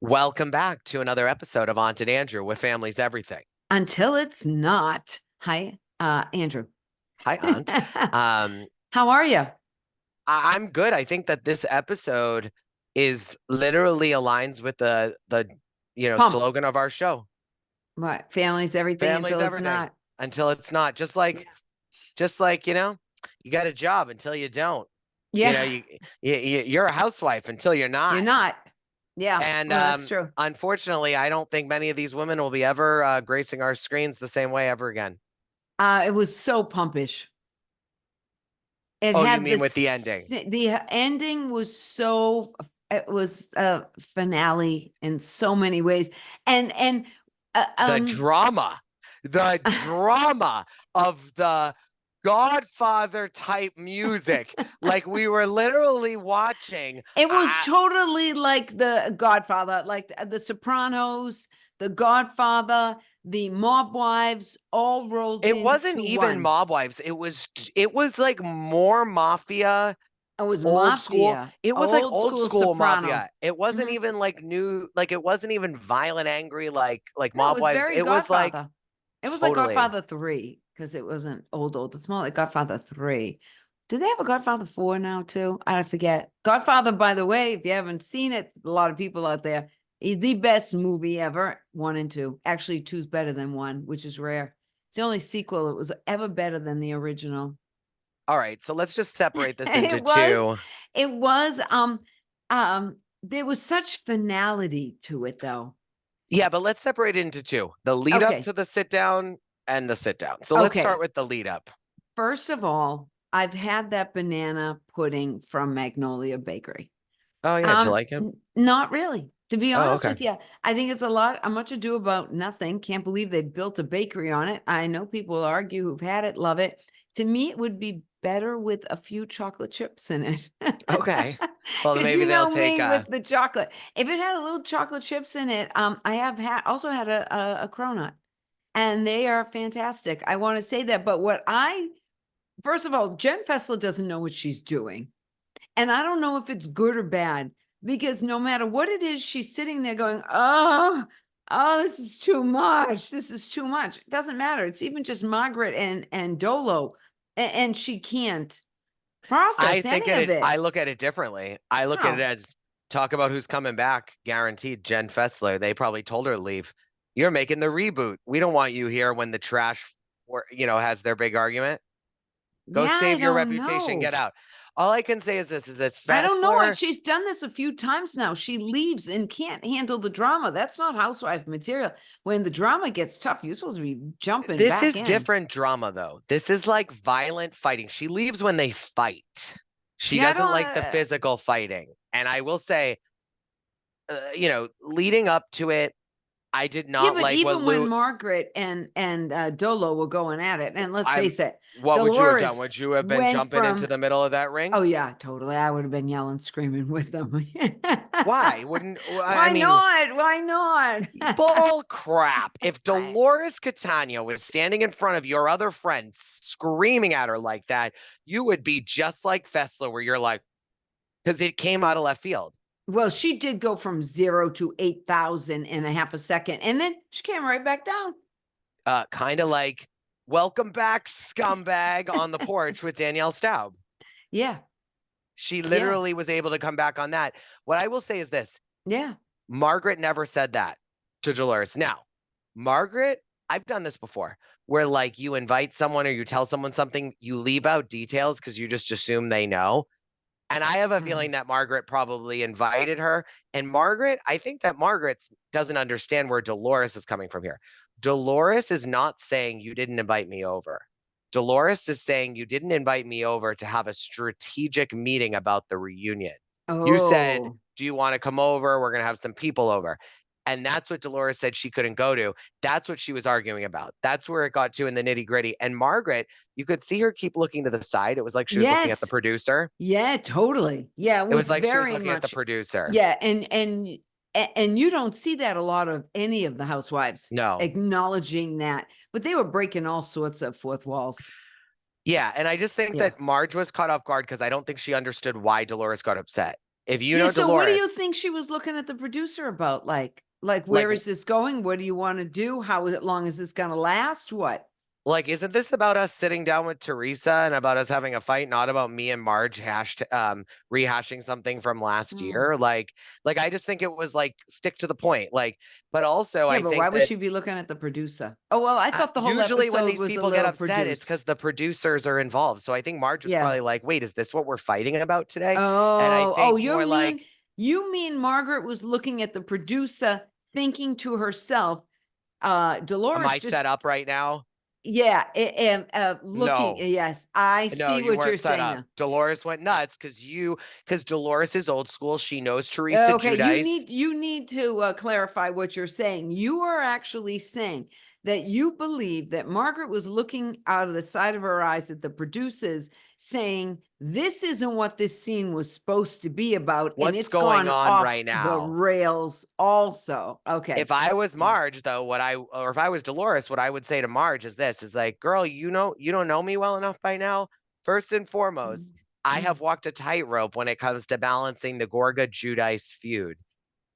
Welcome back to another episode of Aunt and Andrew with Family's Everything. Until it's not. Hi, Andrew. Hi, Aunt. How are you? I'm good. I think that this episode is literally aligns with the Pump. slogan of our show. What? Family's everything Family's until it's everything not. until it's not. Just like, you got a job until you don't. Yeah. You're a housewife until you're not. You're not. Yeah. And well, that's true. Unfortunately, I don't think many of these women will be ever gracing our screens the same way ever again. It was so pumpish. It Oh, had you mean with the ending? The ending was so. It was a finale in so many ways, and the drama of the Godfather type music. Like we were literally watching. It was totally like the Godfather, like the Sopranos, the Godfather, the Mob Wives, all rolled It into wasn't even one. Mob Wives. It was like more mafia. It was Old mafia. school. It was like old school Soprano. mafia. It wasn't even like new, like it wasn't even violent, angry, like No, Mob it was Wives. very It was like Godfather. It was like totally. Godfather 3 because it wasn't old. It's more like Godfather 3. Did they have a Godfather 4 now too? I forget. Godfather, by the way, if you haven't seen it, a lot of people out there, is the best movie ever. 1 and 2. Actually, 2's better than 1, which is rare. It's the only sequel that was ever better than the original. All right, so let's just separate this into two. It was there was such finality to it though. Yeah, but let's separate it into two. The lead up to the sit down and the sit down. So let's start with the lead up. First of all, I've had that banana pudding from Magnolia Bakery. Oh yeah, did you like it? Not really. To be honest okay. with you, I think it's a much ado about nothing. Can't believe they built a bakery on it. I know people will argue who've had it, love it. To me, it would be better with a few chocolate chips in it. Okay. Well, maybe they'll take with the chocolate. If it had a little chocolate chips in it, I have also had a cronut, and they are fantastic. I want to say that, but first of all, Jen Fessler doesn't know what she's doing, and I don't know if it's good or bad. Because no matter what it is, she's sitting there going, oh, this is too much. This is too much. It doesn't matter. It's even just Margaret and Dolo, and she can't process any of it. I look at it differently. I look at it as talk about who's coming back. Guaranteed, Jen Fessler. They probably told her to leave. You're making the reboot. We don't want you here when the trash, has their big argument. Go save your reputation. Get out. All I can say is this: is that Fessler, I don't know. She's done this a few times now. She leaves and can't handle the drama. That's not housewife material. When the drama gets tough, you're supposed to be jumping back in. This is different drama, though. This is like violent fighting. She leaves when they fight. She doesn't like the physical fighting. And I will say, leading up to it, I did not like even when Margaret and Dolo were going at it, and let's face it, what Dolores would you have done? Would you have been jumping into the middle of that ring? Oh yeah, totally. I would have been yelling, screaming with them. Why wouldn't? Why not? Bull crap! If Delores Catania was standing in front of your other friends, screaming at her like that, you would be just like Fessler, where you're like, because it came out of left field. Well, she did go from 0 to 8,000 in a half a second, and then she came right back down. Kind of like, welcome back, scumbag, on the porch with Danielle Staub. Yeah. She literally was able to come back on that. What I will say is this. Yeah. Margaret never said that to Dolores. Now, Margaret, I've done this before, where like you invite someone or you tell someone something, you leave out details because you just assume they know. And I have a feeling that Margaret probably invited her. And Margaret, I think that Margaret doesn't understand where Dolores is coming from here. Dolores is not saying you didn't invite me over. Dolores is saying you didn't invite me over to have a strategic meeting about the reunion. You said, do you want to come over? We're going to have some people over. And that's what Dolores said she couldn't go to. That's what she was arguing about. That's where it got to in the nitty gritty. And Margaret, you could see her keep looking to the side. It was like she was looking at the producer. Yeah, totally. Yeah, it was like she was looking at the producer. Yeah, and you don't see that a lot of any of the housewives. No, acknowledging that, but they were breaking all sorts of fourth walls. Yeah, and I just think that Marge was caught off guard because I don't think she understood why Dolores got upset. If you Yeah, know so what do you Dolores, think she was looking at the producer about? Like like where is this going? What do you want to do? How long is this gonna last? What? isn't this about us sitting down with Teresa and about us having a fight, not about me and Marge rehashing something from last Mm. year? I just think it was like stick to the point. But also Yeah, I but why think would that she be looking at the producer? Oh, well, I thought the whole usually when episode these was a people get little upset, it's produced. because the producers are involved. So I think Marge was Yeah. probably like, wait, is this what we're fighting about today? And I Oh, think more like, you mean Margaret was looking at the producer thinking to herself, am Dolores I set just up right now? yeah, and looking No. yes, I No, see you what you're weren't set saying up. now. Dolores went nuts because Dolores is old school. She knows Teresa Okay, Giudice. you need to clarify what you're saying. You are actually saying that you believe that Margaret was looking out of the side of her eyes at the producers, saying this isn't what this scene was supposed to be about, and What's it's going gone on off right the now? rails. Also, okay, If I was yeah. Marge, though, or if I was Dolores, what I would say to Marge is this: is like, girl, you don't know me well enough by now. First and foremost, Mm, I mm. have walked a tightrope when it comes to balancing the Gorga Giudice feud.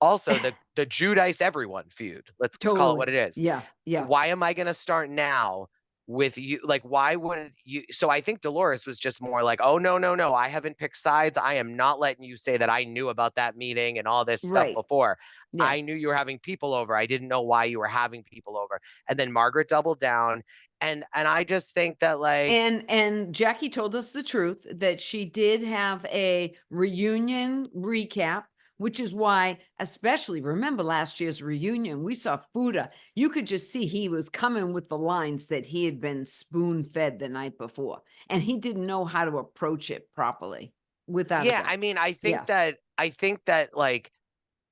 Also, the Giudice everyone feud. Let's just call it what Totally, it is. yeah, yeah, Why am I going to start now with you? Like, why would you? So I think Dolores was just more like, oh, no, no, no. I haven't picked sides. I am not letting you say that I knew about that meeting and all this stuff right, before. yeah. I knew you were having people over. I didn't know why you were having people over. And then Margaret doubled down. And I just think that like, And Jackie told us the truth that she did have a reunion recap, which is why, especially remember last year's reunion, we saw Fuda. You could just see he was coming with the lines that he had been spoon fed the night before, and he didn't know how to approach it properly, without a yeah, doubt. I mean, Yeah,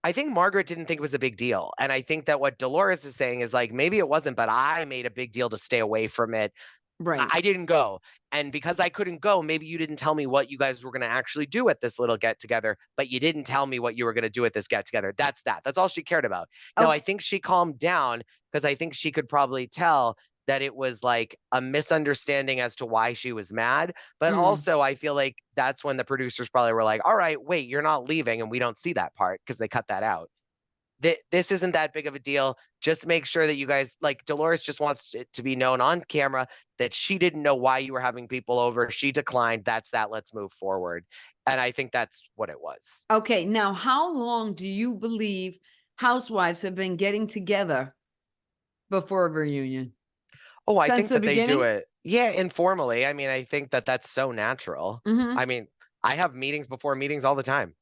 I think Margaret didn't think it was a big deal. And I think that what Dolores is saying is like, maybe it wasn't, but I made a big deal to stay away from it. right. I didn't go. And because I couldn't go, maybe you didn't tell me what you guys were going to actually do at this little get together, but you didn't tell me what you were going to do at this get together. That's that. That's all she cared about. Now, I Okay. think she calmed down because I think she could probably tell that it was like a misunderstanding as to why she was mad. But Mm. also, I feel like that's when the producers probably were like, all right, wait, you're not leaving. And we don't see that part because they cut that out. This isn't that big of a deal. Just make sure that you guys like Dolores just wants it to be known on camera that she didn't know why you were having people over. She declined. That's that. Let's move forward. And I think that's what it was. Okay. Now, how long do you believe housewives have been getting together before a reunion? Oh, I Since think the that they do beginning? it. Yeah, informally. I mean, I think that that's so natural. Mhm. I mean, I have meetings before meetings all the time.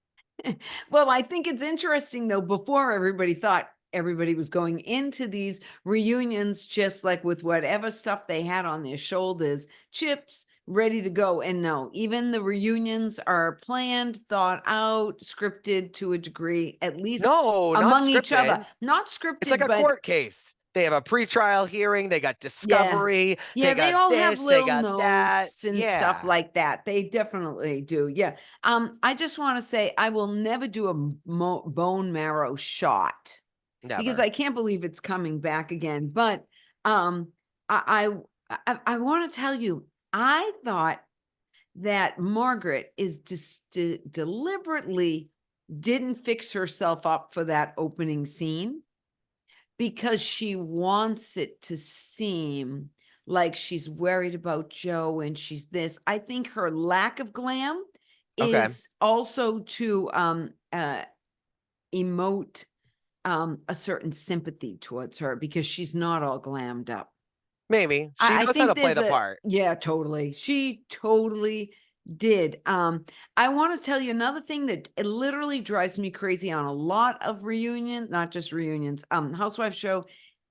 Well, I think it's interesting though, before everybody thought everybody was going into these reunions just like with whatever stuff they had on their shoulders, chips, ready to go. And no, even the reunions are planned, thought out, scripted to a degree, at least No, not among each other. scripted. Not It's like scripted, a but court case. They have a pretrial hearing. They got yeah. discovery. Yeah, They they got all have this. They little got that. notes and stuff Yeah, like that. They definitely do. Yeah. I just want to say I will never do a bone marrow shot because never. I can't believe it's coming back again. But um I want to tell you, I thought that Margaret is just deliberately didn't fix herself up for that opening scene because she wants it to seem like she's worried about Joe and she's this. I think her lack of glam Okay. is also to emote a certain sympathy towards her because she's not all glammed up. Maybe. She I knows how think to play there's the a part. yeah, totally. She totally did. I want to tell you another thing that it literally drives me crazy on a lot of reunions, not just reunions, housewife show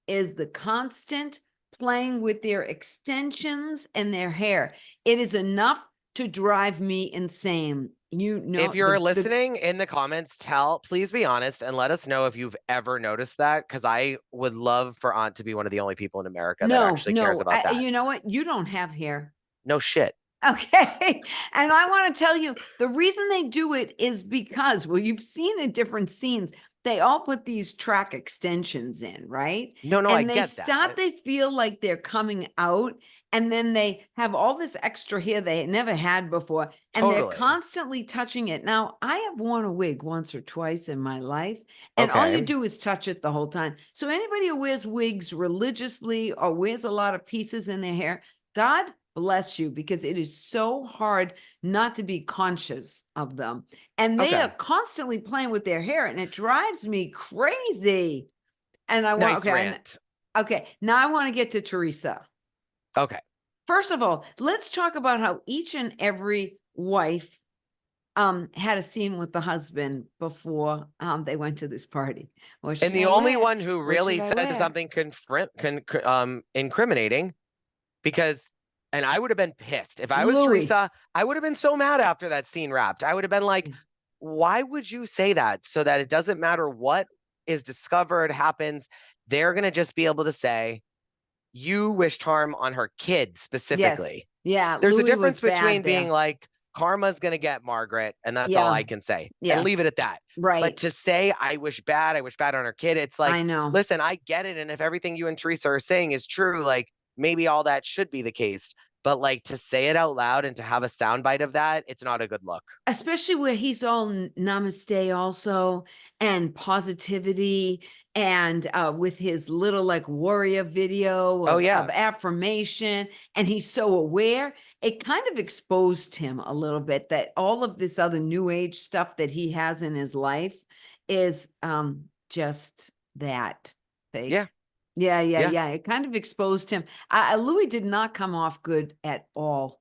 is the constant playing with their extensions and their hair. It is enough to drive me insane. You know, If you're listening in the comments, please be honest and let us know if you've ever noticed that because I would love for Aunt to be one of the only people in America that no, actually cares no, about that. you know what? You don't have hair. No shit. Okay. And I want to tell you the reason they do it is because, well, you've seen in different scenes, they all put these track extensions in, right? No, I And they get that. they feel like they're coming out, and then they have all this extra hair they never had before, and they're Totally. constantly touching it. Now, I have worn a wig once or twice in my life, and all you Okay. do is touch it the whole time. So anybody who wears wigs religiously or wears a lot of pieces in their hair, God bless you, because it is so hard not to be conscious of them. And they Okay. are constantly playing with their hair, and it drives me crazy. And I want, Nice rant. okay, now I want to get to Teresa. Okay. First of all, let's talk about how each and every wife had a scene with the husband before they went to this party. And the only one who What really should I said wear? something incriminating, because, and I would have been pissed if I was Louis. Teresa. I would have been so mad after that scene wrapped. I would have been like, Yeah. why would you say that? So that it doesn't matter what is discovered, happens, they're gonna just be able to say you wished harm on her kid Yes. specifically. Yeah. There's a Louis was difference between bad there. being like, karma's gonna get Margaret, and that's all Yeah. I can say, Yeah. and leave it at that. But Right. to say I wish bad on her kid, it's like, I know. listen, I get it, and if everything you and Teresa are saying is true, like maybe all that should be the case. But like to say it out loud and to have a soundbite of that, it's not a good look. Especially where he's all namaste also, and positivity, and with his little like warrior video Oh of yeah. affirmation, and he's so aware. It kind of exposed him a little bit that all of this other new age stuff that he has in his life is just that fake. Yeah. Yeah. Yeah. It kind of exposed him. Louis did not come off good at all.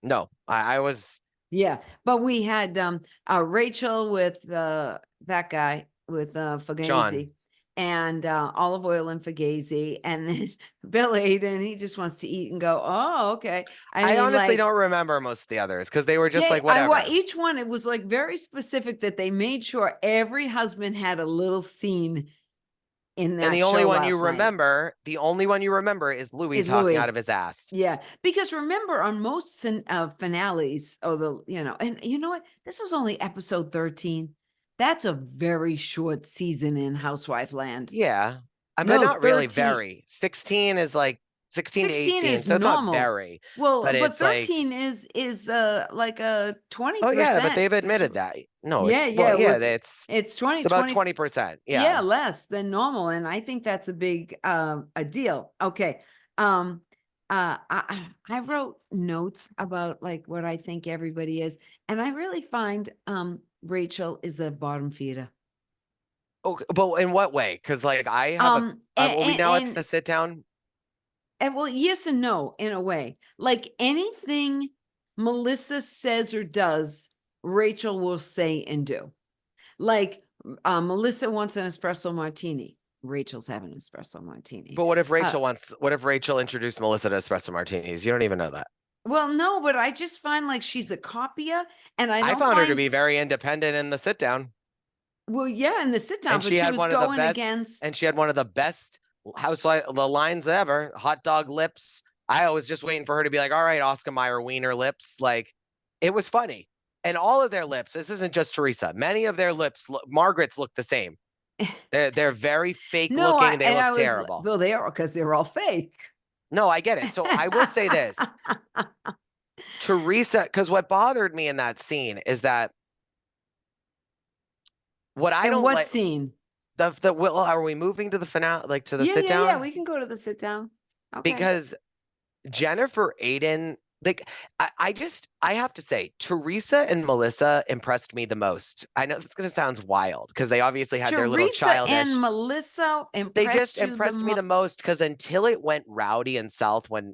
No, I was Yeah, but we had Rachel with that guy with John. Fugazi, and olive oil and Fugazi, and then Bill Aiden. He just wants to eat and go. Oh, okay. I I mean, honestly like, don't remember most of the others because they were just yeah, like whatever. each one, it was like very specific that they made sure every husband had a little scene in that And the show only one you last night. remember, is Louis Is talking Louis. out of his ass. Yeah, because remember on most finales, and you know what? This was only episode 13. That's a very short season in Housewife Land. Yeah. But No, not really 13. very. 16 is like 16 to 16 18, is so it's not normal. very. Well, but but it's like 13 is like a 20%. oh yeah, but they've admitted that. No, Yeah, it's yeah, well, it yeah, was, it's it's 20, it's about 20. 20%. Yeah, Yeah. less than normal, and I think that's a big a deal. Okay. I wrote notes about like what I think everybody is, and I really find Rachel is a bottom feeder. Okay, but in what way? Because like I have are we now at the sit down? And well, yes and no, in a way. Like anything Melissa says or does, Rachel will say and do. Like Melissa wants an espresso martini. Rachel's having an espresso martini. But what if Rachel introduced Melissa to espresso martinis? You don't even know that. Well, no, but I just find like she's a copier, and I don't found her to find. be very independent in the sit down. Well, yeah, in the sit down, And but she she had was one of the going best against. and she had one of the best the lines ever. Hot dog lips. I was just waiting for her to be like, all right, Oscar Mayer wiener lips. Like it was funny. And all of their lips, this isn't just Teresa. Many of their lips, Margaret's look the same. They're very fake No, looking. They look I was terrible. well, they are because they're all fake. No, I get it. So I will say this. Teresa, because what bothered me in that scene is that what I And don't what like scene? are we moving to the finale, like to the sit down? Yeah, we can go to the sit down. Okay. Because Jennifer Aiden, like I have to say, Teresa and Melissa impressed me the most. I know this gonna sound wild because they obviously had their little Teresa childish. and Melissa They just impressed me the most because until it went rowdy and south when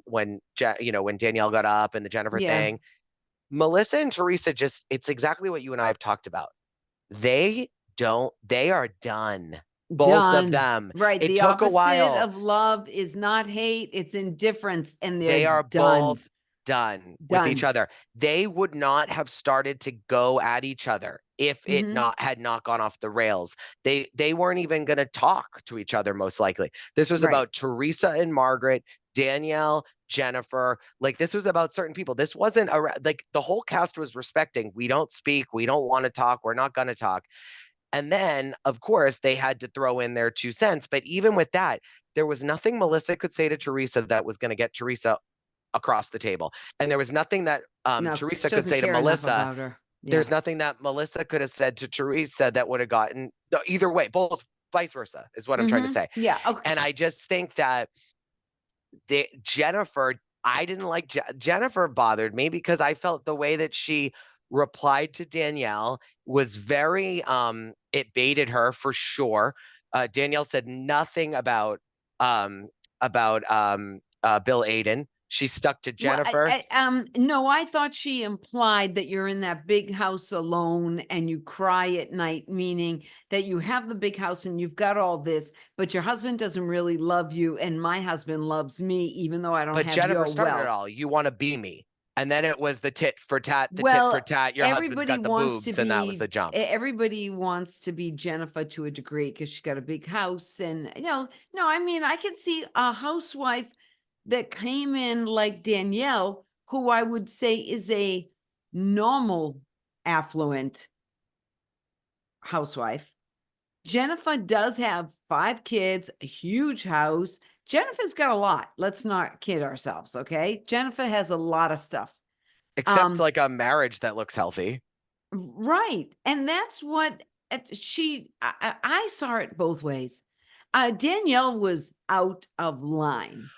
Danielle got up and the Jennifer Yeah. thing, Melissa and Teresa it's exactly what you and I have talked about. They are done. Both of them. Right. It The took a opposite while. of love is not hate, it's indifference, and They are done. both done with each other. They would not have started to go at each other if it had not gone off the rails. They weren't even going to talk to each other, most likely. This was about Teresa and Margaret, Danielle, Jennifer. Like this was about certain people. This wasn't like the whole cast was respecting. We don't speak. We don't want to talk. We're not going to talk. And then, of course, they had to throw in their 2 cents. But even with that, there was nothing Melissa could say to Teresa that was going to get Teresa across the table. And there was nothing that No, Teresa she could doesn't say to care enough Melissa. about her. Yeah. There's nothing that Melissa could have said to Teresa that would have gotten either way, both vice versa is what I'm trying to say. Yeah. Okay. And I just think that Jennifer, I didn't like Jennifer bothered me because I felt the way that she replied to Danielle was very it baited her for sure. Danielle said nothing about Bill Aiden. She stuck to Jennifer. Well, no, I thought she implied that you're in that big house alone and you cry at night, meaning that you have the big house and you've got all this, but your husband doesn't really love you, and my husband loves me, even though I don't But have Jennifer your started wealth. it all. You want to be me. And then it was the tit for tat, the tit Well, for tat. Your husband's everybody got the wants to boobs, and that was be the jump. everybody wants to be Jennifer to a degree because she's got a big house, and no, I mean, I can see a housewife that came in like Danielle, who I would say is a normal affluent housewife. Jennifer does have 5 kids, a huge house. Jennifer's got a lot. Let's not kid ourselves, okay? Jennifer has a lot of stuff. Except like a marriage that looks healthy. Right. And that's what I saw it both ways. Danielle was out of line.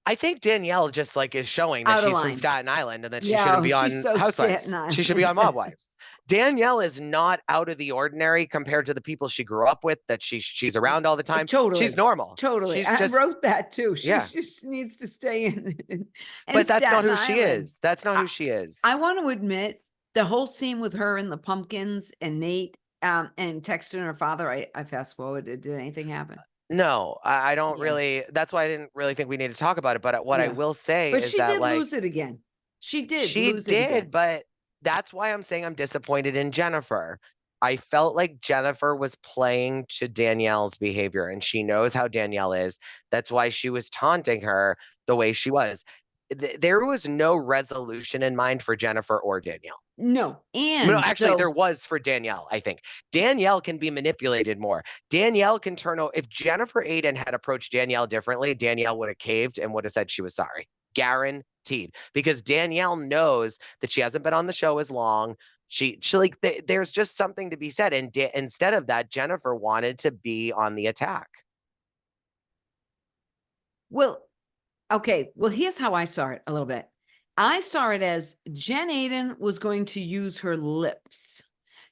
I think Danielle just like is showing that Out of she's from line. Staten Island and that she Yeah, shouldn't be she's on so Housewives. Staten She should be on Island. Mob Wives. Danielle is not out of the ordinary compared to the people she grew up with that she's around all the time. Totally. She's normal. Totally. She's I just wrote that too. She yeah. just needs to stay in But that's not Staten who she Island. is. That's not who she is. I want to admit the whole scene with her and the pumpkins and Nate and texting her father, I fast forwarded. Did anything happen? No, I don't Yeah. really. That's why I didn't really think we need to talk about it. But what I Yeah. will say But is she that did like lose it again. She did she lose it again. did, but that's why I'm saying I'm disappointed in Jennifer. I felt like Jennifer was playing to Danielle's behavior, and she knows how Danielle is. That's why she was taunting her the way she was. There was no resolution in mind for Jennifer or Danielle. No, No, and actually, so there was for Danielle, I think. Danielle can be manipulated more. Danielle can turn out, if Jennifer Aiden had approached Danielle differently, Danielle would have caved and would have said she was sorry. Guaranteed. Because Danielle knows that she hasn't been on the show as long. She like, there's just something to be said. And instead of that, Jennifer wanted to be on the attack. well, okay. Well, here's how I saw it a little bit. I saw it as Jen Aiden was going to use her lips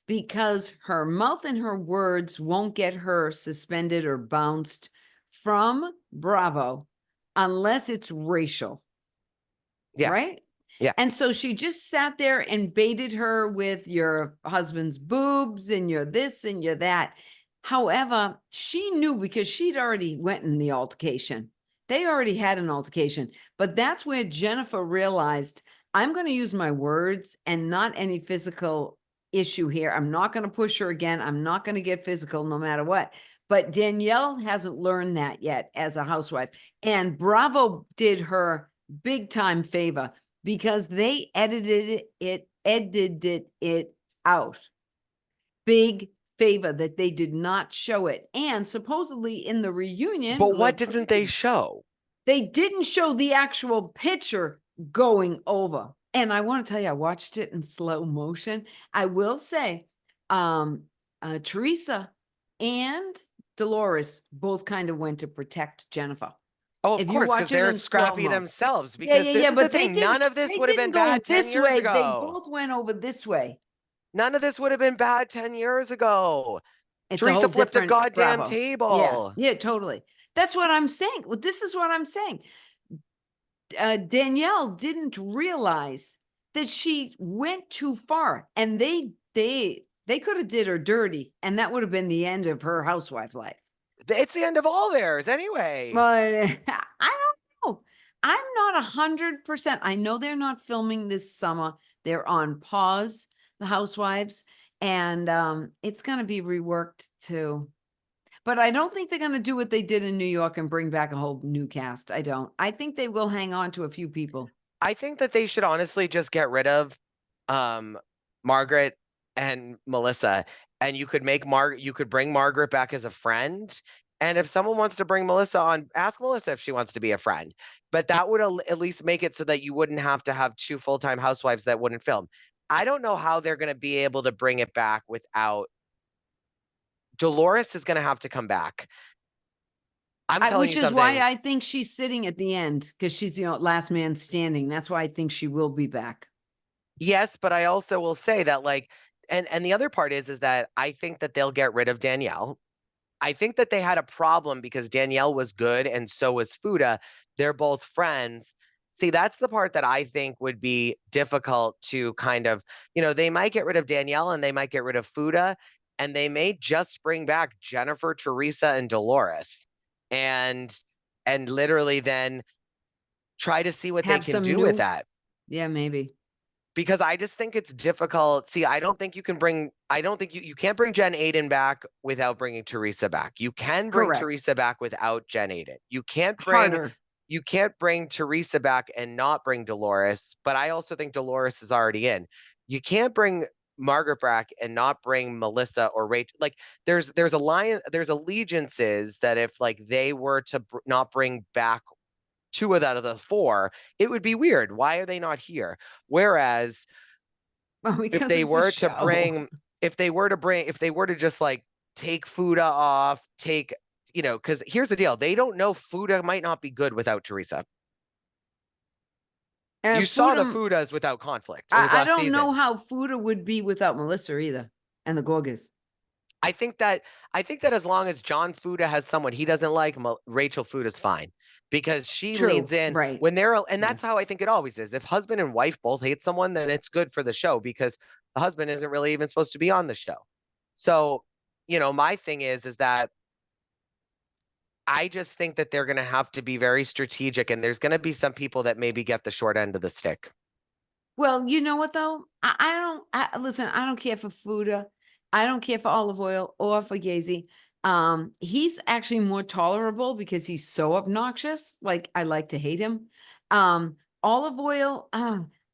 because her mouth and her words won't get her suspended or bounced from Bravo unless it's racial. Yeah. Right? Yeah. And so she just sat there and baited her with your husband's boobs and your this and your that. However, she knew because she'd already went in the altercation. They already had an altercation, but that's where Jennifer realized I'm going to use my words and not any physical issue here. I'm not going to push her again. I'm not going to get physical no matter what. But Danielle hasn't learned that yet as a housewife. And Bravo did her big time favor because they edited it out. Big favor that they did not show it. And supposedly in the reunion. But what didn't they show? They didn't show the actual picture going over. And I want to tell you, I watched it in slow motion. I will say, Teresa and Dolores both kind of went to protect Jennifer. Oh, of course, because they're scrappy themselves. Because this is the thing. None of this would have been bad 10 years ago. They both went over this way. None of this would have been bad 10 years ago. It's Teresa flipped a goddamn Bravo. table. Yeah, totally. That's what I'm saying. Well, this is what I'm saying. Danielle didn't realize that she went too far, and they could have did her dirty, and that would have been the end of her housewife life. It's the end of all theirs anyway. But I don't know. I'm not 100%. I know they're not filming this summer. They're on pause, the housewives, and it's going to be reworked too. But I don't think they're going to do what they did in New York and bring back a whole new cast. I don't. I think they will hang on to a few people. I think that they should honestly just get rid of Margaret and Melissa, and you could you could bring Margaret back as a friend. And if someone wants to bring Melissa on, ask Melissa if she wants to be a friend. But that would at least make it so that you wouldn't have to have two full-time housewives that wouldn't film. I don't know how they're going to be able to bring it back without Dolores is going to have to come back. I'm telling Which you is why something. I think she's sitting at the end, because she's, last man standing. That's why I think she will be back. Yes, but I also will say that like, and the other part is that I think that they'll get rid of Danielle. I think that they had a problem because Danielle was good and so was Fuda. They're both friends. See, that's the part that I think would be difficult to kind of, they might get rid of Danielle and they might get rid of Fuda, and they may just bring back Jennifer, Teresa, and Dolores. And literally then try to see what they Have can some do with new, that. yeah, maybe. Because I just think it's difficult. See, I don't think you can bring, I don't think you can't bring Jen Aiden back without bringing Teresa back. You can bring Correct. Teresa back without Jen Aiden. Harder. You can't bring Teresa back and not bring Dolores, but I also think Dolores is already in. You can't bring Margaret back and not bring Melissa or Rachel. Like there's there's allegiances that if like they were to not bring back two out of the four, it would be weird. Why are they not here? Whereas Well, if because they it's a were to show. if they were to just like take Fuda off, because here's the deal. They don't know Fuda might not be good without Teresa. You And saw the Fuda, Fudas without conflict. It was I last don't know season. how Fuda would be without Melissa either, and the Gorgas. I think that as long as John Fuda has someone he doesn't like, Rachel Fuda's fine because she leans True, in right. when and Yeah. that's how I think it always is. If husband and wife both hate someone, then it's good for the show because the husband isn't really even supposed to be on the show. So, my thing is that I just think that they're going to have to be very strategic, and there's going to be some people that maybe get the short end of the stick. Well, you know what though? Listen, I don't care for Fuda. I don't care for Olive Oil or for Gazy. He's actually more tolerable because he's so obnoxious. Like I like to hate him. Olive Oil,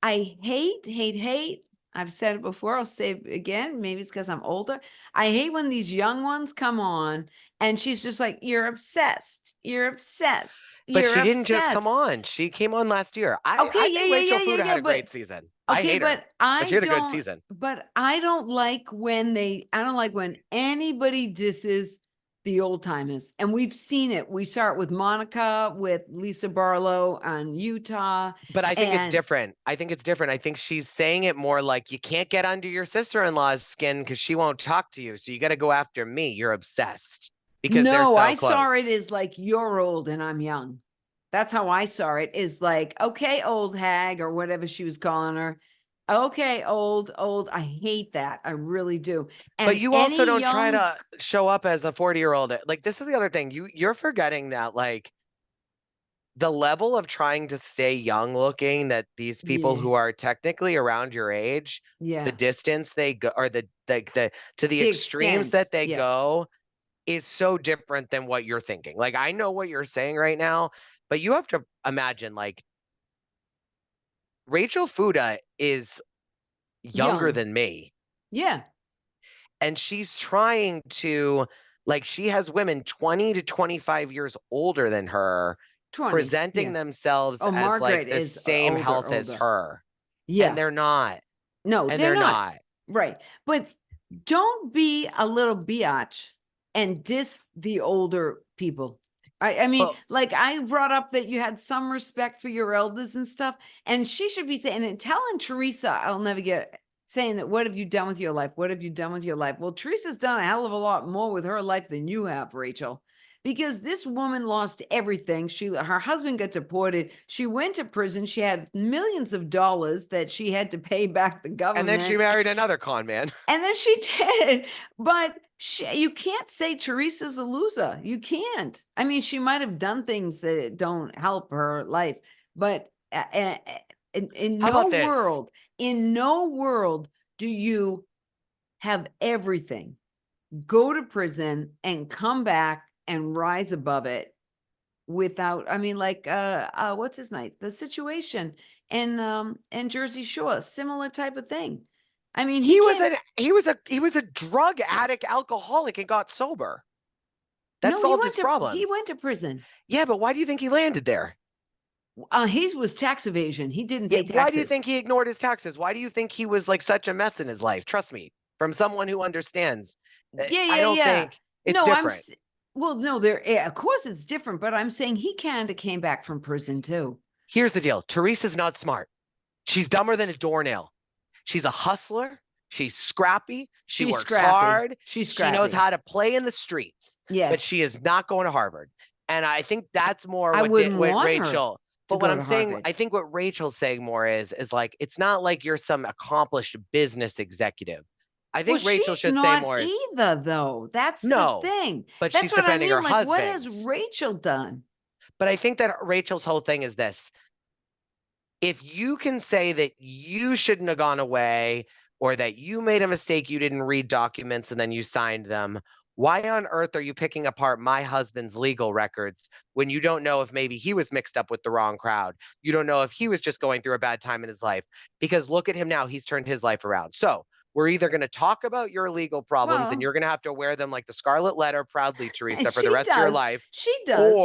I hate. I've said it before, I'll say it again. Maybe it's because I'm older. I hate when these young ones come on and she's just like, you're obsessed. You're obsessed. But You're she didn't just come obsessed. on. She came on last year. Okay, I yeah, think yeah, Rachel yeah, yeah, Fuda yeah. had a great season. I Okay, hate her, but but she had a good season. I don't like when I don't like when anybody disses the old timers. And we've seen it. We saw it with Monica, with Lisa Barlow on Utah. But I think it's And different. I think it's different. I think she's saying it more like you can't get under your sister-in-law's skin because she won't talk to you. So you got to go after me. You're obsessed because they're no, so I saw close. it as like, you're old and I'm young. That's how I saw it, is like, okay, old hag or whatever she was calling her. Okay, old. I hate that. I really do. But And you also any don't try young, to show up as a 40-year-old. Like this is the other thing. You're forgetting that like the level of trying to stay young looking that these people yeah, who are technically around your age, the yeah, distance they go or the to the the extremes extent. that they Yeah. go is so different than what you're thinking. Like I know what you're saying right now, but you have to imagine like Rachel Fuda is younger Young. than me Yeah. and she's trying to like she has women 20 to 25 years older than her 20. presenting Yeah. themselves Oh, as like Margaret the is same health as older. her and Yeah. they're not. No, And they're they're not. not. Right. But don't be a little biatch and diss the older people. I mean, But like I brought up that you had some respect for your elders and stuff, and she should be saying and telling Teresa, I'll never get saying that, what have you done with your life? What have you done with your life? Well, Teresa's done a hell of a lot more with her life than you have, Rachel. Because this woman lost everything. Her husband got deported. She went to prison. She had millions of dollars that she had to pay back the and then she government. married another con man. And then she did. But you can't say Teresa's a loser. You can't. I mean, she might have done things that don't help her life, but How about this? in no world do you have everything, go to prison and come back and rise above it without, I mean, like what's his name? The situation in Jersey Shore, similar type of thing. I mean, He was a drug addict, alcoholic, and got sober. That no, solved his problems. he went to prison. Yeah, but why do you think he landed there? His was tax evasion. He didn't Yeah, pay taxes. why do you think he ignored his taxes? Why do you think he was like such a mess in his life? Trust me, from someone who understands. I don't think it's no, different. Well, no, of course it's different, but I'm saying he kind of came back from prison too. Here's the deal. Teresa's not smart. She's dumber than a doornail. She's a hustler. She's scrappy. She works hard. She knows how to play in the streets. Yes. But she is not going to Harvard. And I think that's more I what, wouldn't want Rachel. her But to what go I'm to saying, Harvard. I think what Rachel's saying more is like, it's not like you're some accomplished business executive. I think Rachel should say more. Either though. That's No, the thing. but That's she's what defending I mean. her Like, husband. what has Rachel done? But I think that Rachel's whole thing is this. If you can say that you shouldn't have gone away, or that you made a mistake, you didn't read documents and then you signed them, why on earth are you picking apart my husband's legal records when you don't know if maybe he was mixed up with the wrong crowd? You don't know if he was just going through a bad time in his life, because look at him now. He's turned his life around. So we're either going to talk about your legal problems, and you're going to have to wear them like the scarlet letter proudly, Teresa, for the rest of your life. She does.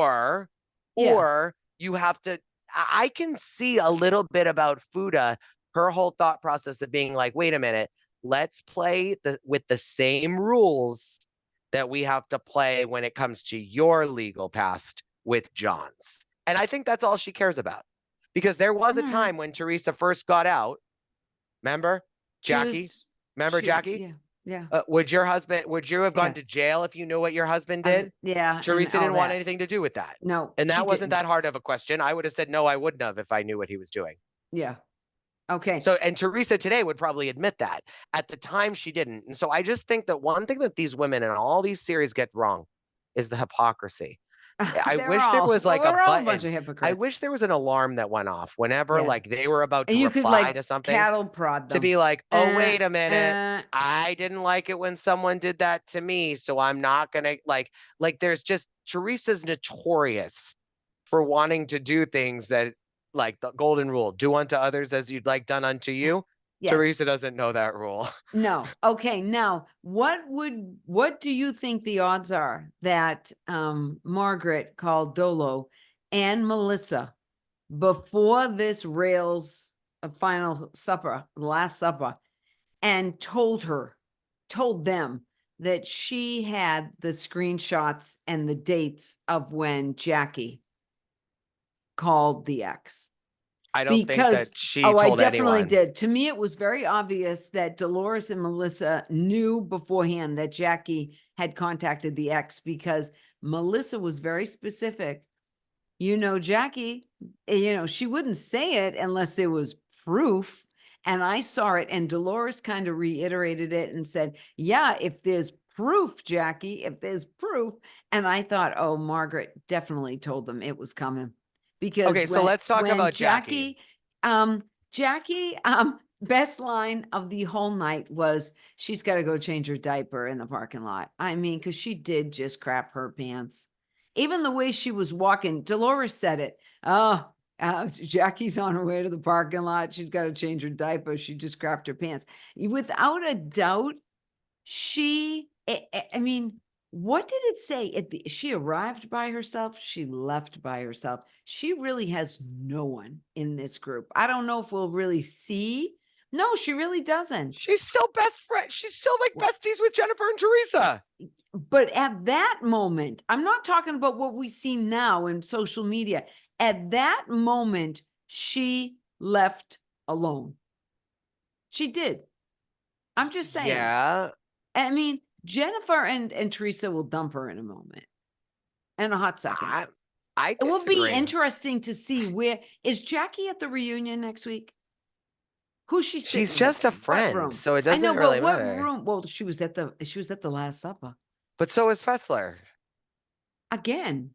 Or you have to, I can see a little bit about Fuda, her whole thought process of being like, wait a minute, let's play with the same rules that we have to play when it comes to your legal past with John's. And I think that's all she cares about. Because there was a time when Teresa first got out. Remember? Jackie? Jackie? Yeah. Would you have gone to jail if you knew what your husband did? Yeah. Teresa didn't want anything to do with that. No. And that wasn't that hard of a question. I would have said, no, I wouldn't have if I knew what he was doing. Yeah. Okay. So, and Teresa today would probably admit that. At the time, she didn't. And so I just think that one thing that these women in all these series get wrong is the hypocrisy. I wish there was like a button. Bunch of hypocrites. I wish there was an alarm that went off whenever like they were about to you reply could, to something. Cattle prod them. To be like, oh, wait a minute. I didn't like it when someone did that to me, so I'm not going to like there's just, Teresa's notorious for wanting to do things that, like the golden rule, do unto others as you'd like done unto you. Yes. Teresa doesn't know that rule. No. Okay. Now, what do you think the odds are that Margaret called Dolo and Melissa before this Rails final supper, Last Supper, and told them that she had the screenshots and the dates of when Jackie called the ex? I don't think that she told I definitely anyone. did. To me, it was very obvious that Dolores and Melissa knew beforehand that Jackie had contacted the ex, because Melissa was very specific. Jackie, she wouldn't say it unless it was proof. And I saw it, and Dolores kind of reiterated it and said, yeah, if there's proof, Jackie, if there's proof. And I thought, oh, Margaret definitely told them it was coming. Because so let's talk about Jackie. Jackie, best line of the whole night was, she's got to go change her diaper in the parking lot. I mean, because she did just crap her pants. Even the way she was walking, Dolores said it. Oh, Jackie's on her way to the parking lot. She's got to change her diaper. She just crapped her pants. Without a doubt, I mean, what did it say? She arrived by herself. She left by herself. She really has no one in this group. I don't know if we'll really see. No, she really doesn't. She's still best friend. She's still like besties with Jennifer and Teresa. But at that moment, I'm not talking about what we see now in social media. At that moment, she left alone. She did. I'm just saying. Yeah. I mean, Jennifer and Teresa will dump her in a moment. In a hot second. It will be interesting to see where is Jackie at the reunion next week? Who's she? She's just a friend, so it doesn't really matter. What room? Well, she was at the Last Supper. But so is Fessler. Again.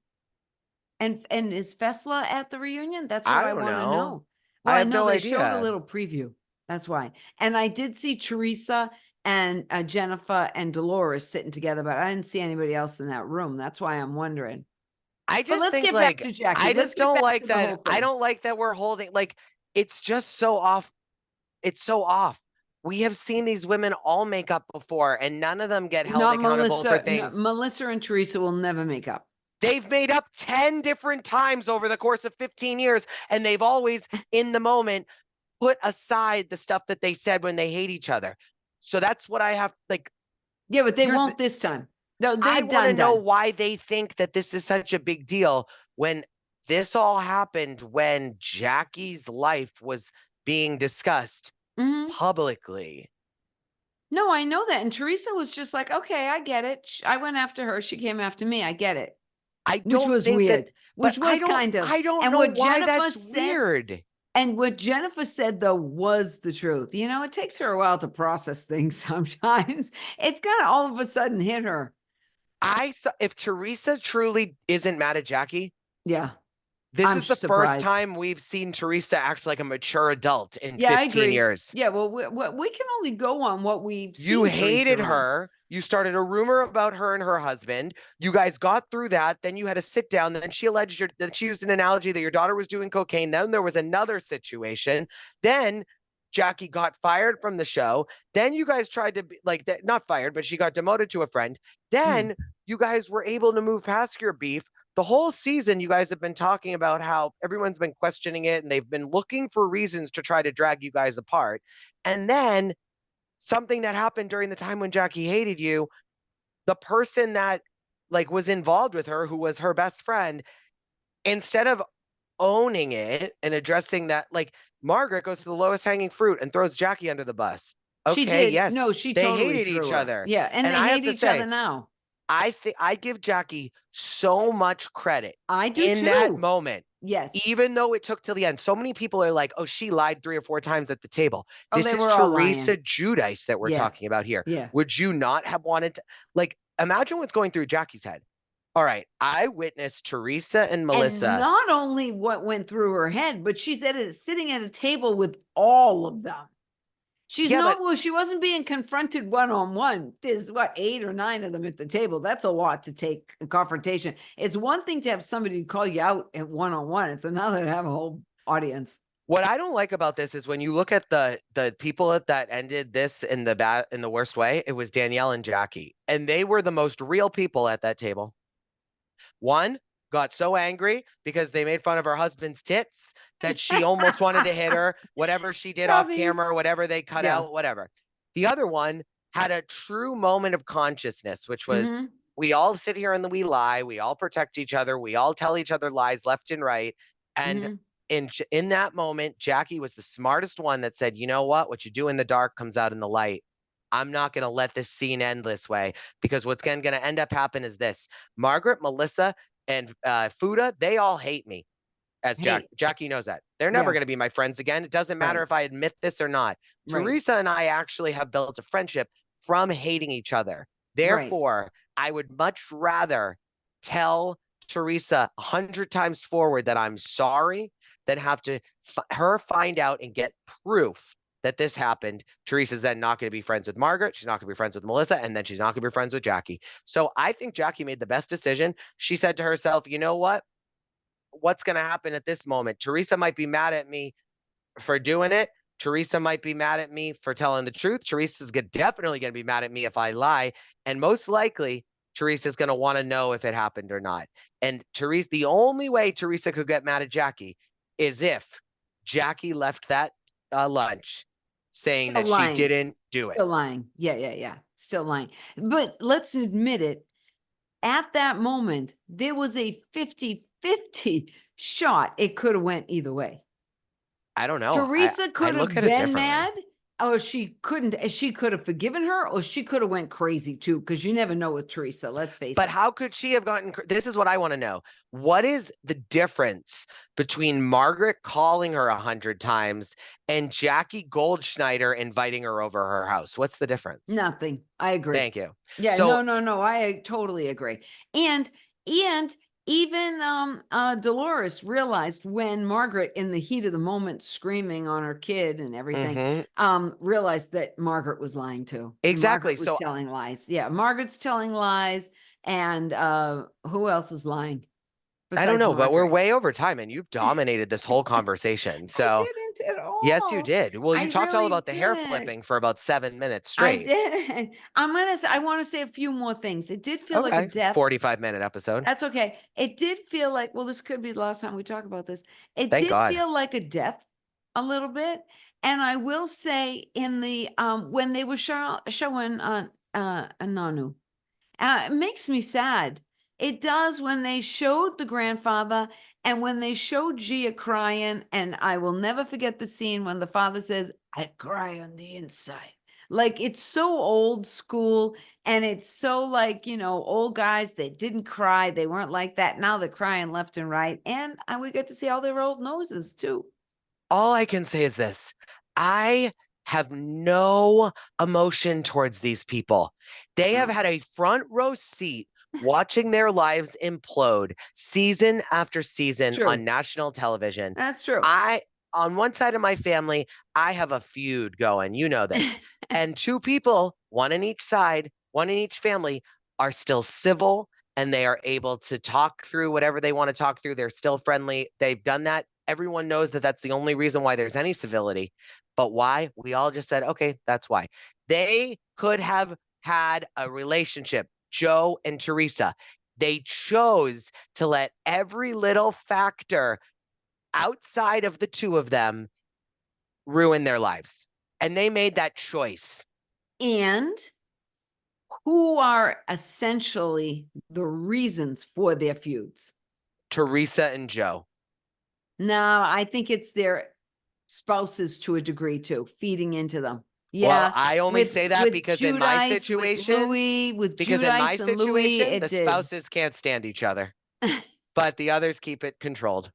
And is Fessler at the reunion? That's what I want to know. Well, I have no they idea. showed a little preview. That's why. And I did see Teresa and Jennifer and Dolores sitting together, but I didn't see anybody else in that room. That's why I'm wondering. Let's get back to Jackie. I just don't like that. I don't like that we're holding, like, it's just so off. It's so off. we have seen these women all make up before, and none of them get held Not accountable for Melissa. No, things. Melissa and Teresa will never make up. They've made up 10 different times over the course of 15 years, and they've always, in the moment, put aside the stuff that they said when they hate each other. So that's what I have, like. Yeah, but they won't this time. No, I they've want to done. know why they think that this is such a big deal when this all happened when Jackie's life was being discussed publicly. No, I know that. And Teresa was just like, okay, I get it. I went after her. She came after me. I get it. I Which don't was think weird. that, Which but I was don't, kind of. I don't And know what why Jennifer that's said, weird. and what Jennifer said, though, was the truth. You know, it takes her a while to process things sometimes. It's kind of all of a sudden hit her. If Teresa truly isn't mad at Jackie, Yeah. this I'm is the first surprised. time we've seen Teresa act like a mature adult in Yeah, I 15 agree. years. Yeah, well, we can only go on what we've You seen Teresa hated on. her. You started a rumor about her and her husband. You guys got through that. Then you had a sit down. Then she alleged that she used an analogy that your daughter was doing cocaine. Then there was another situation. Then Jackie got fired from the show. Then you guys tried to be like that, not fired, but she got demoted to a friend. Then you guys were able to move past your beef. The whole season, you guys have been talking about how everyone's been questioning it and they've been looking for reasons to try to drag you guys apart. And then something that happened during the time when Jackie hated you, the person that like was involved with her, who was her best friend, instead of owning it and addressing that, like Margaret goes to the lowest hanging fruit and throws Jackie under the bus. She Okay, did. yes, No, she they totally hated threw each her. other. Yeah, and they I have hate to each say, other now. I think I give Jackie so much credit I do in that too. moment. Yes. Even though it took till the end. So many people are like, oh, she lied 3 or 4 times at the table. Oh, This they is were all Teresa lying. Giudice that we're Yeah. talking about here. Yeah. Would you not have wanted to, like, imagine what's going through Jackie's head. All right, I witnessed Teresa and Melissa. And not only what went through her head, but she's sitting at a table with all of them. She's not, well, she wasn't being confronted one-on-one. There's 8 or 9 of them at the table. That's a lot to take a confrontation. It's one thing to have somebody call you out at one-on-one. It's another to have a whole audience. What I don't like about this is when you look at the people that ended this in the worst way, it was Danielle and Jackie. And they were the most real people at that table. One got so angry because they made fun of her husband's tits that she almost wanted to hit her, whatever she did off camera, whatever they cut out, whatever. The other one had a true moment of consciousness, which was we all sit here and we lie, we all protect each other, we all tell each other lies left and right. And in that moment, Jackie was the smartest one that said, you know what you do in the dark comes out in the light. I'm not going to let this scene end this way, because what's going to end up happening is this. Margaret, Melissa, and Fuda, they all hate me. As Jackie knows that. They're never going to be my friends again. It doesn't matter if I admit this or not. Teresa and I actually have built a friendship from hating each other. Therefore, I would much rather tell Teresa 100 times forward that I'm sorry than have to her find out and get proof that this happened. Teresa's then not going to be friends with Margaret. She's not going to be friends with Melissa. And then she's not going to be friends with Jackie. So I think Jackie made the best decision. She said to herself, you know what? What's going to happen at this moment? Teresa might be mad at me for doing it. Teresa might be mad at me for telling the truth. Teresa's definitely going to be mad at me if I lie. And most likely, Teresa's going to want to know if it happened or not. And Teresa, the only way Teresa could get mad at Jackie is if Jackie left that lunch saying that she didn't do it. Still lying. Yeah. Still lying. But let's admit it. At that moment, there was a 50-50 shot. It could have went either way. I don't know. Teresa could have been mad, or she couldn't. She could have forgiven her, or she could have went crazy too, because you never know with Teresa. Let's face it. But how could she have gotten? This is what I want to know. What is the difference between Margaret calling her 100 times and Jackie Goldschneider inviting her over her house? What's the difference? Nothing. I agree. Thank you. Yeah. So, no. I totally agree. And even Dolores realized when Margaret, in the heat of the moment, screaming on her kid and everything, realized that Margaret was lying too. Exactly. Margaret was telling lies. Yeah, Margaret's telling lies. And who else is lying? I don't besides know, but we're Margaret. way over time and you've dominated this whole conversation. I So, didn't at yes, you all. did. Well, you I talked all really about the hair didn't. flipping for about 7 minutes I straight. didn't. I want to say a few more things. It did feel like a Okay. death. 45-minute episode. That's okay. It did feel like, well, this could be the last time we talk about this. It Thank did God. feel like a death a little bit. And I will say in the when they were showing Nanu, it makes me sad. It does when they showed the grandfather and when they showed Gia crying, and I will never forget the scene when the father says, "I cry on the inside." Like it's so old school and it's so like, old guys that didn't cry. They weren't like that. Now they're crying left and right. And we get to see all their old noses too. All I can say is this. I have no emotion towards these people. They have Oh, had a front row seat watching their lives implode season after season true. on national television. That's true. On one side of my family, I have a feud going. You know this. And two people, one in each side, one in each family, are still civil and they are able to talk through whatever they want to talk through. They're still friendly. They've done that. Everyone knows that that's the only reason why there's any civility. But why? We all just said, okay, that's why. They could have had a relationship, Joe and Teresa. They chose to let every little factor outside of the two of them ruin their lives. And they made that choice. And who are essentially the reasons for their feuds? Teresa and Joe. No, I think it's their spouses to a degree too, feeding into them. Well, Yeah, I only say that with because in my Judice, with situation, Louis, with because in my Judice and Louis, situation, it the did. spouses can't stand each other, but the others keep it controlled.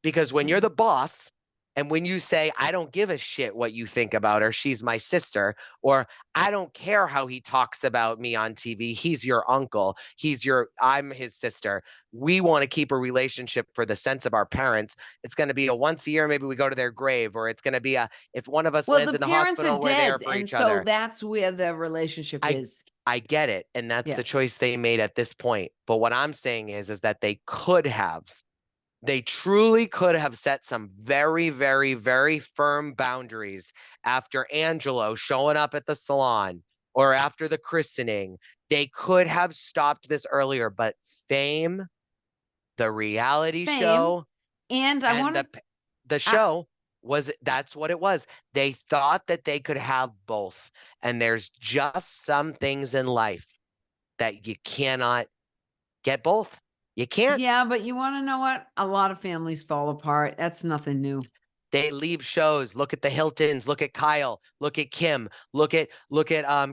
Because when you're the boss and when you say, I don't give a shit what you think about her, she's my sister, or I don't care how he talks about me on TV, he's your uncle, I'm his sister. We want to keep a relationship for the sense of our parents. It's going to be a once a year, maybe we go to their grave, or it's going to be if one of us Well, lands the in the parents are hospital, we're there dead, for and each so other. that's where the relationship I is. I get it, and that's Yeah. the choice they made at this point. But what I'm saying is that they truly could have set some very, very, very firm boundaries after Angelo showing up at the salon or after the christening. They could have stopped this earlier, but fame, the reality Fame, show, and I and want the to. show that's what it was. They thought that they could have both. And there's just some things in life that you cannot get both. You can't. Yeah, but you want to know what? A lot of families fall apart. That's nothing new. They leave shows. Look at the Hiltons. Look at Kyle. Look at Kim. Look at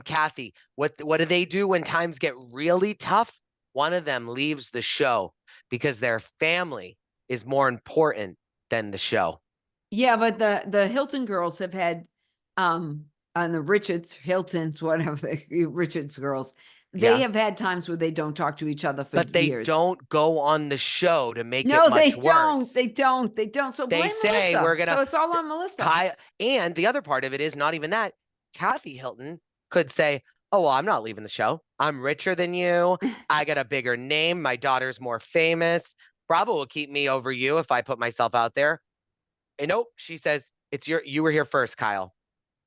Kathy. What do they do when times get really tough? One of them leaves the show because their family is more important than the show. Yeah, but the Hilton girls have had, and the Richards, Hiltons, whatever the Richards girls, they Yeah. have had times where they don't talk to each other for But they years. don't go on the show to make it No, they much don't. worse. They don't. They don't. So They blame say Melissa. we're gonna So it's all on Melissa. Kyle, and the other part of it is not even that. Kathy Hilton could say, "Oh, well, I'm not leaving the show. I'm richer than you. I got a bigger name. My daughter's more famous. Bravo will keep me over you if I put myself out there." And nope, she says, you were here first, Kyle.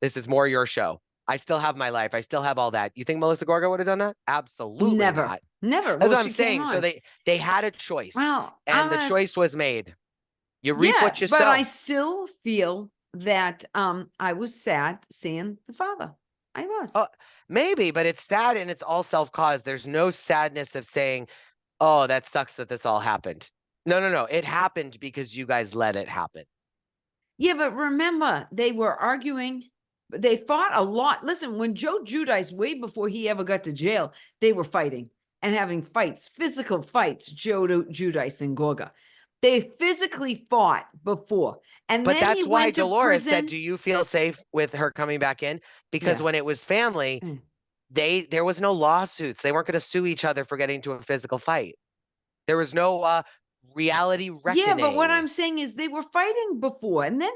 This is more your show. I still have my life. I still have all that. You think Melissa Gorga would have done that? Absolutely Never. not. Never. That's Well, what I'm she came saying. So on. they had a choice, Well, and the choice was made. You reap what you but sow. I still feel that I was sad seeing the father. I was. Oh, maybe, but it's sad and it's all self-caused. There's no sadness of saying, "Oh, that sucks that this all happened." No. It happened because you guys let it happen. Yeah, but remember, they were arguing. They fought a lot. Listen, when Joe Judice, way before he ever got to jail, they were fighting and having fights, physical fights, Joe Judice and Gorga. They physically fought before. And But then he that's why went to Dolores said, prison. "Do you feel safe with her coming back in?" Because Yeah. when it was family, Mm. there was no lawsuits. They weren't going to sue each other for getting into a physical fight. There was no reality Yeah, but what reckoning. I'm saying is they were fighting before, and then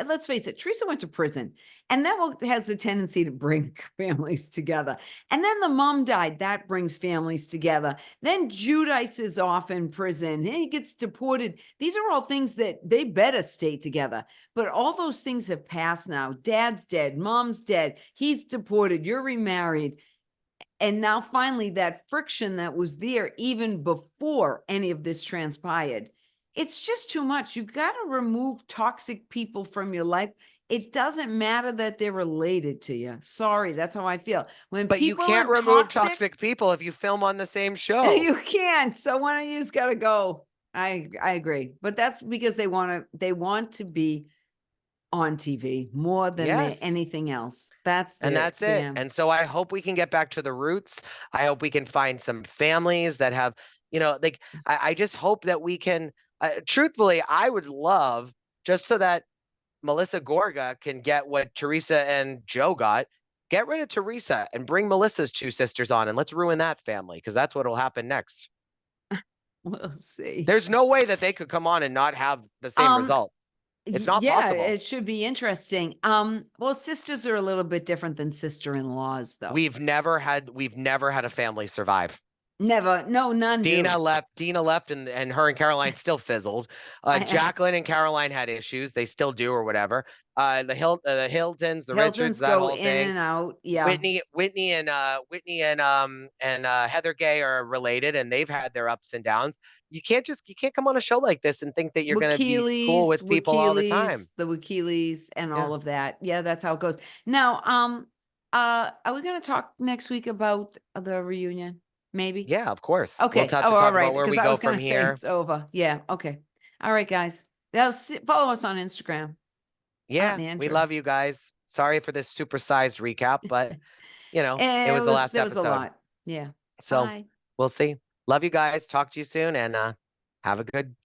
let's face it, Teresa went to prison, and that has a tendency to bring families together. And then the mom died, that brings families together. Then Judice is off in prison, he gets deported. These are all things that they better stay together. But all those things have passed now. Dad's dead, mom's dead, he's deported, you're remarried. And now finally that friction that was there even before any of this transpired, it's just too much. You got to remove toxic people from your life. It doesn't matter that they're related to you. Sorry, that's how I feel. When But you people can't are remove toxic, toxic people if you film on the same show. you can't. So one of you's got to go. I agree. But that's because they want to be on TV more than Yes. anything else. That's And that's it. yeah. And so I hope we can get back to the roots. I hope we can find some families that have, like, I just hope that we can, truthfully, I would love, just so that Melissa Gorga can get what Teresa and Joe got, get rid of Teresa and bring Melissa's two sisters on, and let's ruin that family, because that's what'll happen next. We'll see. There's no way that they could come on and not have the same result. It's not possible. It should be interesting. Well, sisters are a little bit different than sister-in-laws, though. We've never had a family survive. Never. No, none Dina do. left, and her and Caroline still fizzled. Jacqueline and Caroline had issues. They still do, or whatever. The Hiltons, the Richards, that go whole in thing. and out. Yeah. Whitney and Heather Gay are related, and they've had their ups and downs. You can't come on a show like this and think that you're going to be cool with people all the time. The Wakilis and Yeah. all of that. Yeah, that's how it goes. Now, are we going to talk next week about the reunion? Maybe. Yeah, of course. Okay. We'll have to talk about where we go from here. It's over. Yeah. Okay. All right, guys. Follow us on Instagram. Yeah, we love you guys. Sorry for this supersized recap, but it was the last episode. There was a lot. Yeah. So Bye. we'll see. Love you guys. Talk to you soon, and have a good